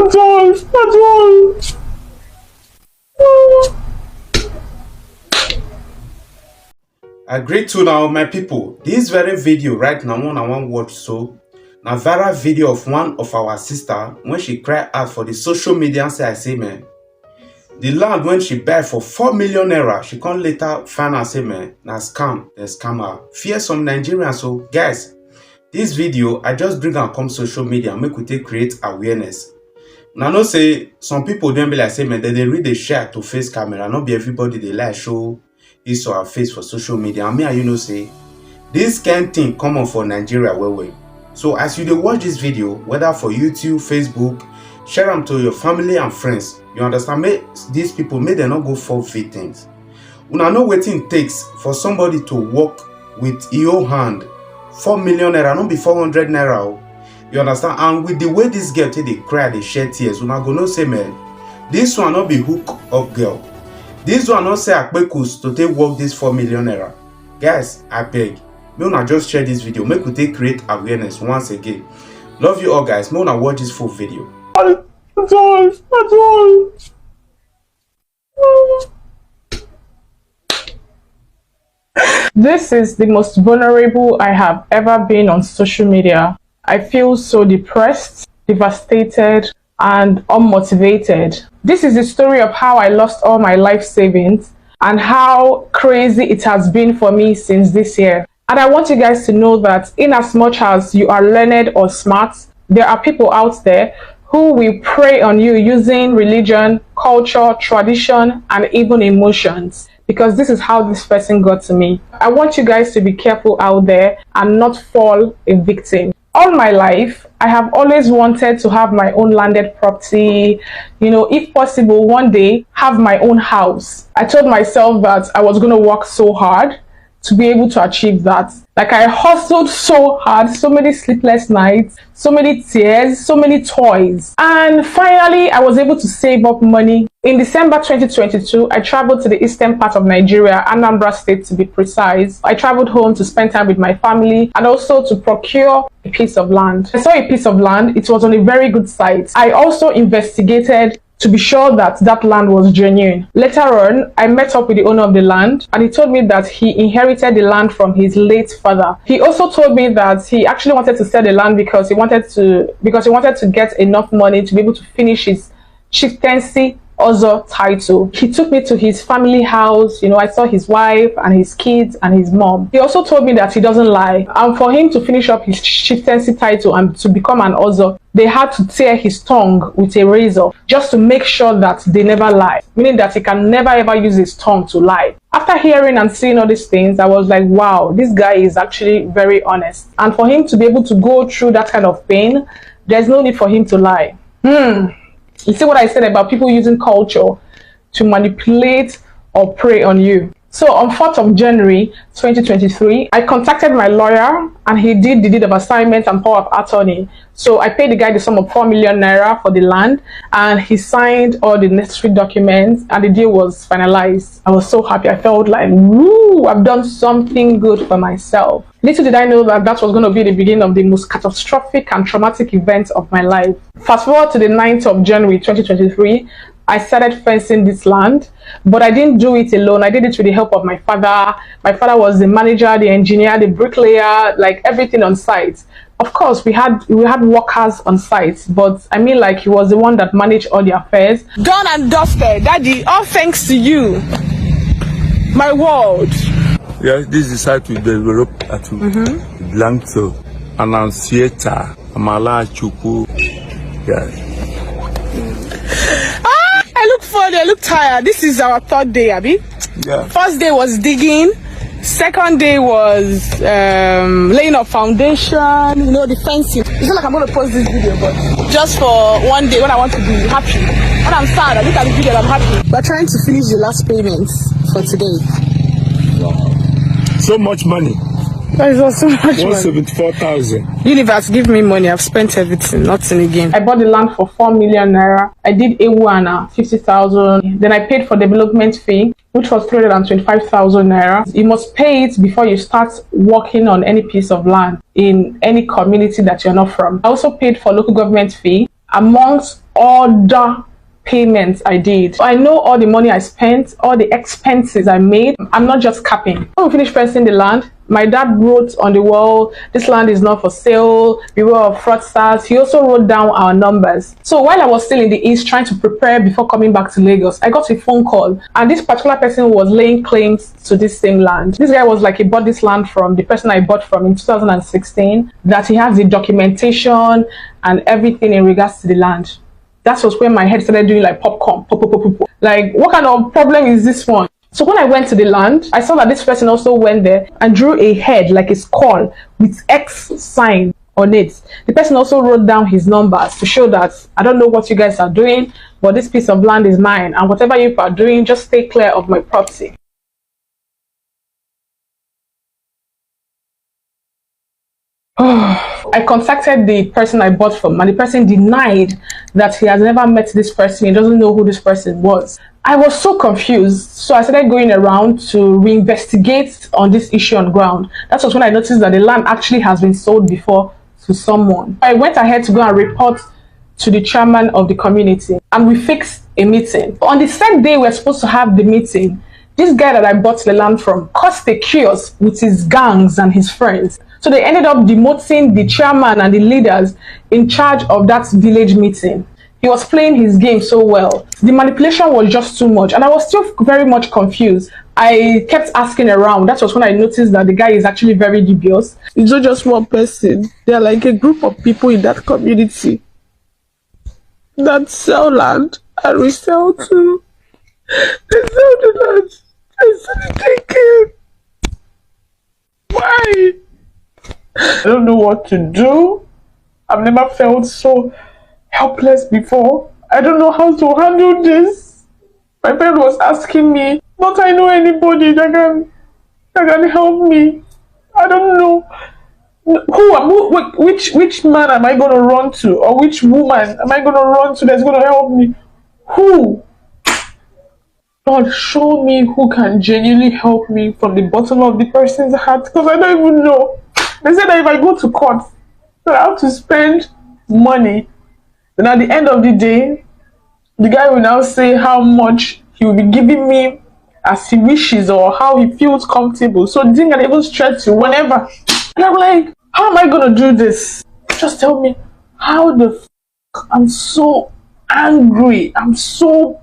I greet to now my people. This very video right now one I want watch so na viral video of one of our sister when she cry out for the social media and say I say man the land when she buy for 4 million naira she can't later find and say man na scam, the scammer. Fear some Nigerians. So guys, this video I just bring and come social media make we take create awareness. Now no say some people don't be like say man they read the share to face camera, not be everybody they like show his or her face for social media. And me and you know say this kind thing common for Nigeria well. So as you dey watch this video, whether for YouTube, Facebook, share them to your family and friends. You understand? Make these people may they not go for victims. Una know wetin it takes for somebody to work with your hand 4 million naira, not be 400 naira. You understand? And with the way this girl take dey cry, dey shed tears, una go know say man, this one not be hook up girl. This one not say akpekus to take work this 4 million naira. Guys, I beg. May una just share this video. Make we take create awareness once again. Love you all guys. May una watch this full video. This is the most vulnerable I have ever been on social media. I feel so depressed, devastated, and unmotivated. This is the story of how I lost all my life savings and how crazy it has been for me since this year. And I want you guys to know that in as much as you are learned or smart, there are people out there who will prey on you using religion, culture, tradition, and even emotions. Because this is how this person got to me. I want you guys to be careful out there and not fall a victim. All my life, I have always wanted to have my own landed property, you know, if possible, one day have my own house. I told myself that I was going to work so hard to be able to achieve that. Like I hustled so hard, so many sleepless nights, so many tears, so many toys. And finally, I was able to save up money. In December 2022, I traveled to the eastern part of Nigeria, Anambra State to be precise. I traveled home to spend time with my family and also to procure a piece of land. I saw a piece of land. It was on a very good site. I also investigated to be sure that that land was genuine. Later on, I met up with the owner of the land and he told me that he inherited the land from his late father. He also told me that he actually wanted to sell the land because he wanted to get enough money to be able to finish his chieftaincy other title. He took me to his family house. You know, I saw his wife and his kids and his mom. He also told me that he doesn't lie. And for him to finish up his chieftaincy title and to become an Ozo, they had to tear his tongue with a razor just to make sure that they never lie. Meaning that he can never ever use his tongue to lie. After hearing and seeing all these things, I was like, wow, this guy is actually very honest. And for him to be able to go through that kind of pain, there's no need for him to lie. You see what I said about people using culture to manipulate or prey on you. So on 4th of January 2023, I contacted my lawyer and he did the deed of assignment and power of attorney. So I paid the guy the sum of 4 million naira for the land and he signed all the necessary documents and the deal was finalized. I was so happy. I felt like, woo, I've done something good for myself. Little did I know that that was going to be the beginning of the most catastrophic and traumatic event of my life. Fast forward to the 9th of January 2023, I started fencing this land, but I didn't do it alone. I did it with the help of my father. My father was the manager, the engineer, the bricklayer, like everything on site. Of course, we had workers on site, but I mean, like, he was the one that managed all the affairs. Done and dusted, Daddy. All thanks to you, my world. Yes, this is how to develop at belong to Annunciator, Amala Chuku. Yes. I look funny, I look tired. This is our 3rd day, Abby. Yeah. First day was digging. Second day was laying up foundation, you know, the fencing. It's not like I'm going to post this video, but just for one day when I want to be happy. When I'm sad, I look at the video and I'm happy. We're trying to finish the last payments for today. Wow. So much money. That is also much money. 174,000. Universe, give me money. I've spent everything, nothing again. I bought the land for 4 million naira. I did Ewana 50,000. Then I paid for development fee, which was 325,000 naira. You must pay it before you start working on any piece of land in any community that you're not from. I also paid for local government fee, amongst other payments I did. I know all the money I spent, all the expenses I made. I'm not just capping. When we finished fencing the land, my dad wrote on the wall, this land is not for sale, beware of fraudsters. He also wrote down our numbers. So while I was still in the East trying to prepare before coming back to Lagos, I got a phone call, and this particular person was laying claims to this same land. This guy was like, he bought this land from the person I bought from in 2016, that he has the documentation and everything in regards to the land. That was when my head started doing like popcorn. Pop, pop, pop, pop, pop. Like, what kind of problem is this one? So when I went to the land, I saw that this person also went there and drew a head, like a skull, with X sign on it. The person also wrote down his numbers to show that, I don't know what you guys are doing, but this piece of land is mine, and whatever you are doing, just stay clear of my property. I contacted the person I bought from, and the person denied that he has never met this person. He doesn't know who this person was. I was so confused, so I started going around to reinvestigate on this issue on ground. That was when I noticed that the land actually has been sold before to someone. I went ahead to go and report to the chairman of the community, and we fixed a meeting. On the same day we're supposed to have the meeting, this guy that I bought the land from caused a chaos with his gangs and his friends. So they ended up demoting the chairman and the leaders in charge of that village meeting. He was playing his game so well. The manipulation was just too much, and I was still very much confused. I kept asking around. That was when I noticed that the guy is actually very dubious. It's not just one person. They're like a group of people in that community that sell land and resell too. They sell the land. They sell the ticket. Why? I don't know what to do. I've never felt so helpless before. I don't know how to handle this. My friend was asking me, don't I know anybody that can help me? I don't know. Which man am I going to run to? Or which woman am I going to run to that's going to help me? Who? God, show me who can genuinely help me from the bottom of the person's heart, because I don't even know. They said that if I go to court, that I have to spend money. Then at the end of the day, the guy will now say how much he will be giving me as he wishes or how he feels comfortable. So the thing can even stretch to whenever. And I'm like, how am I going to do this? Just tell me how the f. I'm so angry. I'm so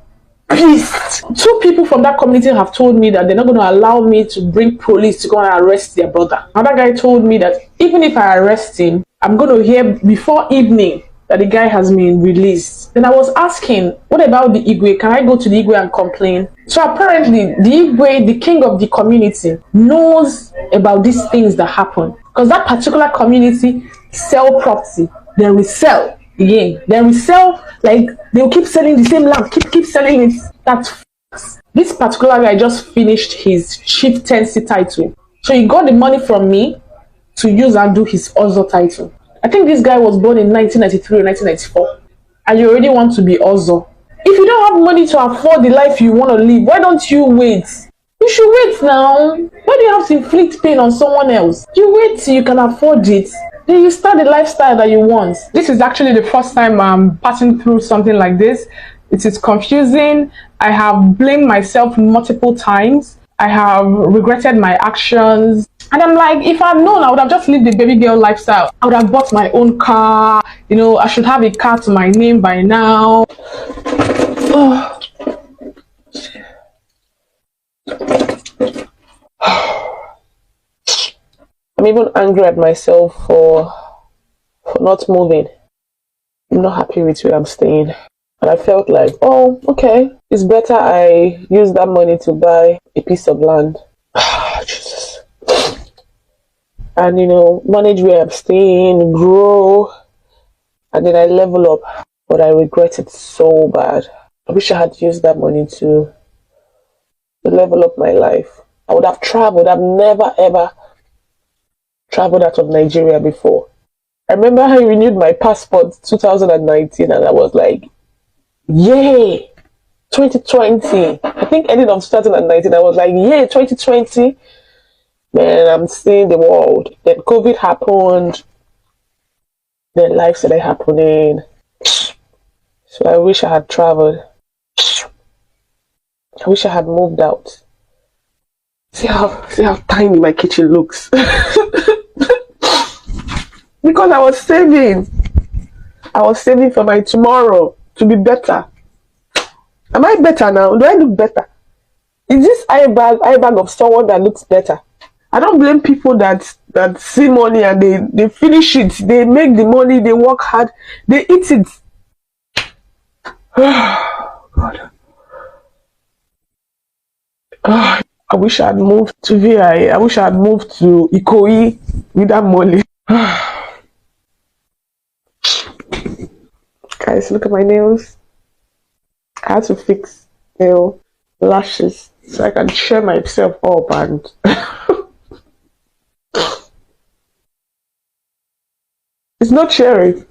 pissed. Two people from that community have told me that they're not going to allow me to bring police to go and arrest their brother. Another guy told me that even if I arrest him, I'm going to hear before evening that the guy has been released. Then I was asking, what about the Igwe? Can I go to the Igwe and complain? So apparently the Igwe, the king of the community, knows about these things that happen, because that particular community sell property, they resell again, they resell, like they'll keep selling the same land, keep selling it. That's this particular guy just finished his chieftaincy title, so he got the money from me to use and do his Ozo title. I think this guy was born in 1993 or 1994, and you already want to be Ozo. If you don't have money to afford the life you want to live, why don't you wait? You should wait now. Why do you have to inflict pain on someone else? You wait till you can afford it. Then you start the lifestyle that you want. This is actually the first time I'm passing through something like this. It is confusing. I have blamed myself multiple times. I have regretted my actions. And I'm like, if I'd known, I would have just lived the baby girl lifestyle. I would have bought my own car. You know, I should have a car to my name by now. Oh. I'm even angry at myself for not moving. I'm not happy with where I'm staying. And I felt like, oh, okay, it's better I use that money to buy a piece of land. Jesus. And, you know, manage where I'm staying, grow, and then I level up. But I regret it so bad. I wish I had used that money to level up my life. I would have traveled. I've never ever traveled out of Nigeria before. I remember I renewed my passport 2019, and I was like, yay, 2020. I think ending of 2019, I was like, yay, 2020. Man, I'm seeing the world. Then COVID happened. Then life started happening. So But I wish I had traveled. I wish I had moved out. See how tiny my kitchen looks. Because I was saving. I was saving for my tomorrow to be better. Am I better now? Do I look better? Is this eye bag of someone that looks better? I don't blame people that see money and they finish it. They make the money, they work hard, they eat it. God. I wish I had moved to VI. I wish I had moved to Ikoyi with that money. Guys, look at my nails. I had to fix lashes so I can cheer myself up and it's not cherry.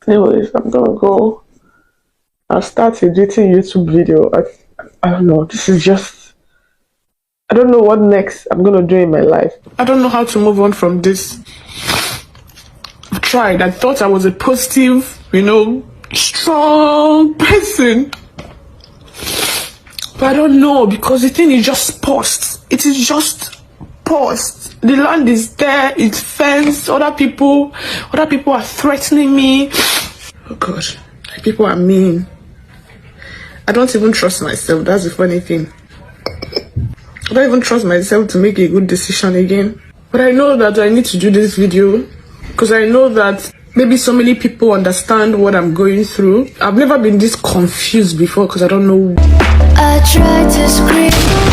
Anyways, I'm gonna go. I'll start editing YouTube video. I don't know. This is just, I don't know what next I'm gonna do in my life. I don't know how to move on from this. I've tried. I thought I was a positive, strong person. But I don't know, because the thing is just paused. It is just paused. The land is there, it's fenced. Other people are threatening me. Oh God, people are mean. I don't even trust myself. That's the funny thing. I don't even trust myself to make a good decision again. But I know that I need to do this video because I know that maybe so many people understand what I'm going through. I've never been this confused before because I don't know. I tried to scream.